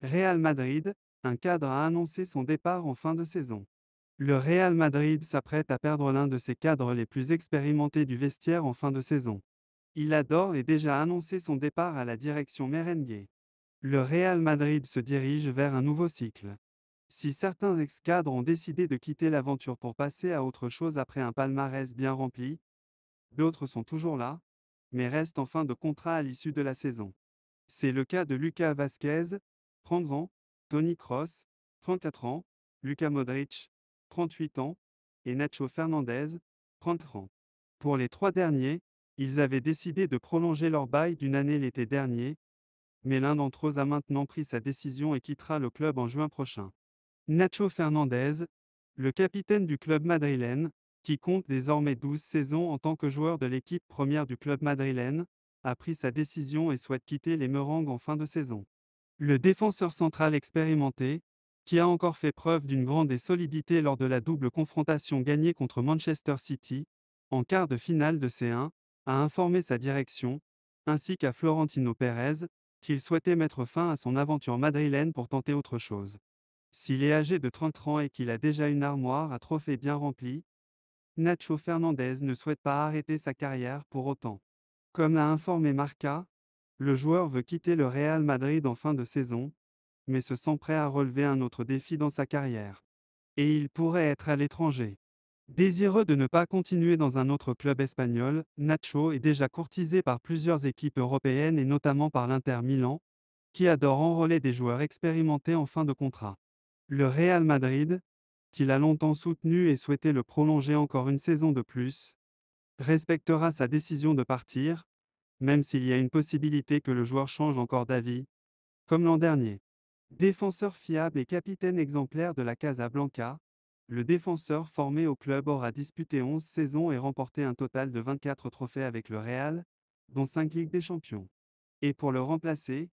Real Madrid, un cadre a annoncé son départ en fin de saison. Le Real Madrid s'apprête à perdre l'un de ses cadres les plus expérimentés du vestiaire en fin de saison. Il a d'ores et déjà annoncé son départ à la direction merengue. Le Real Madrid se dirige vers un nouveau cycle. Si certains ex-cadres ont décidé de quitter l'aventure pour passer à autre chose après un palmarès bien rempli, d'autres sont toujours là, mais restent en fin de contrat à l'issue de la saison. C'est le cas de Lucas Vazquez, 30 ans, Toni Kroos, 34 ans, Luka Modric, 38 ans, et Nacho Fernandez, 30 ans. Pour les trois derniers, ils avaient décidé de prolonger leur bail d'une année l'été dernier, mais l'un d'entre eux a maintenant pris sa décision et quittera le club en juin prochain. Nacho Fernandez, le capitaine du club madrilène, qui compte désormais 12 saisons en tant que joueur de l'équipe première du club madrilène, a pris sa décision et souhaite quitter les Merengues en fin de saison. Le défenseur central expérimenté, qui a encore fait preuve d'une grande solidité lors de la double confrontation gagnée contre Manchester City, en quart de finale de C1, a informé sa direction, ainsi qu'à Florentino Pérez, qu'il souhaitait mettre fin à son aventure madrilène pour tenter autre chose. S'il est âgé de 30 ans et qu'il a déjà une armoire à trophées bien remplie, Nacho Fernandez ne souhaite pas arrêter sa carrière pour autant. Comme l'a informé Marca, le joueur veut quitter le Real Madrid en fin de saison, mais se sent prêt à relever un autre défi dans sa carrière. Et il pourrait être à l'étranger. Désireux de ne pas continuer dans un autre club espagnol, Nacho est déjà courtisé par plusieurs équipes européennes et notamment par l'Inter Milan, qui adore enrôler des joueurs expérimentés en fin de contrat. Le Real Madrid, qui l'a longtemps soutenu et souhaitait le prolonger encore une saison de plus, respectera sa décision de partir, même s'il y a une possibilité que le joueur change encore d'avis, comme l'an dernier. Défenseur fiable et capitaine exemplaire de la Casablanca, le défenseur formé au club aura disputé 11 saisons et remporté un total de 24 trophées avec le Real, dont 5 Ligues des Champions. Et pour le remplacer,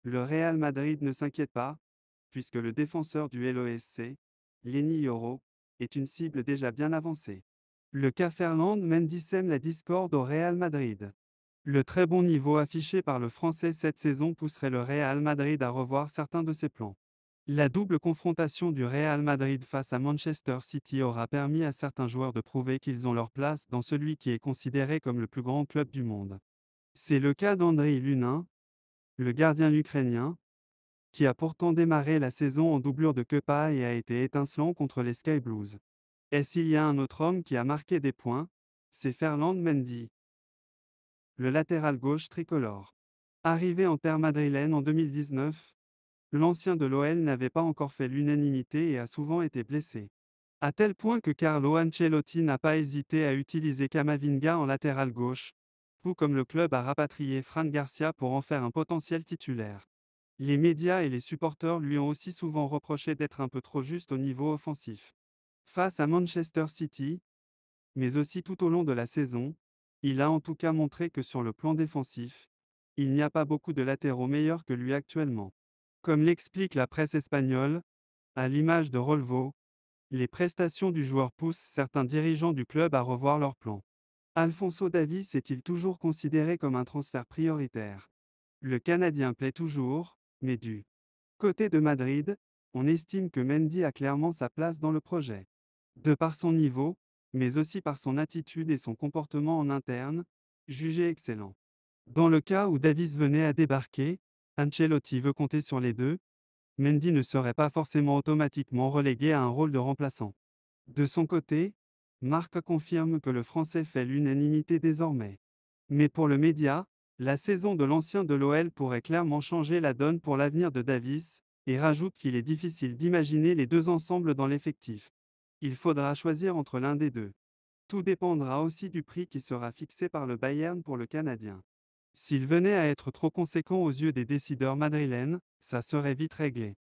le Real Madrid ne s'inquiète pas, puisque le défenseur du LOSC, Lenny Yoro, est une cible déjà bien avancée. Le cas Ferland Mendy sème la discorde au Real Madrid. Le très bon niveau affiché par le Français cette saison pousserait le Real Madrid à revoir certains de ses plans. La double confrontation du Real Madrid face à Manchester City aura permis à certains joueurs de prouver qu'ils ont leur place dans celui qui est considéré comme le plus grand club du monde. C'est le cas d'Andriy Lunin, le gardien ukrainien, qui a pourtant démarré la saison en doublure de Kepa et a été étincelant contre les Sky Blues. Et s'il y a un autre homme qui a marqué des points, c'est Ferland Mendy, le latéral gauche tricolore. Arrivé en terre madrilène en 2019, l'ancien de l'OL n'avait pas encore fait l'unanimité et a souvent été blessé. À tel point que Carlo Ancelotti n'a pas hésité à utiliser Camavinga en latéral gauche, tout comme le club a rapatrié Fran Garcia pour en faire un potentiel titulaire. Les médias et les supporters lui ont aussi souvent reproché d'être un peu trop juste au niveau offensif. Face à Manchester City, mais aussi tout au long de la saison, il a en tout cas montré que sur le plan défensif, il n'y a pas beaucoup de latéraux meilleurs que lui actuellement. Comme l'explique la presse espagnole, à l'image de Rolvo, les prestations du joueur poussent certains dirigeants du club à revoir leur plan. Alphonso Davies est-il toujours considéré comme un transfert prioritaire? Le Canadien plaît toujours, mais du côté de Madrid, on estime que Mendy a clairement sa place dans le projet. De par son niveau, mais aussi par son attitude et son comportement en interne, jugé excellent. Dans le cas où Davies venait à débarquer, Ancelotti veut compter sur les deux, Mendy ne serait pas forcément automatiquement relégué à un rôle de remplaçant. De son côté, Marc confirme que le Français fait l'unanimité désormais. Mais pour le média, la saison de l'ancien de l'OL pourrait clairement changer la donne pour l'avenir de Davies, et rajoute qu'il est difficile d'imaginer les deux ensemble dans l'effectif. Il faudra choisir entre l'un des deux. Tout dépendra aussi du prix qui sera fixé par le Bayern pour le Canadien. S'il venait à être trop conséquent aux yeux des décideurs madrilènes, ça serait vite réglé.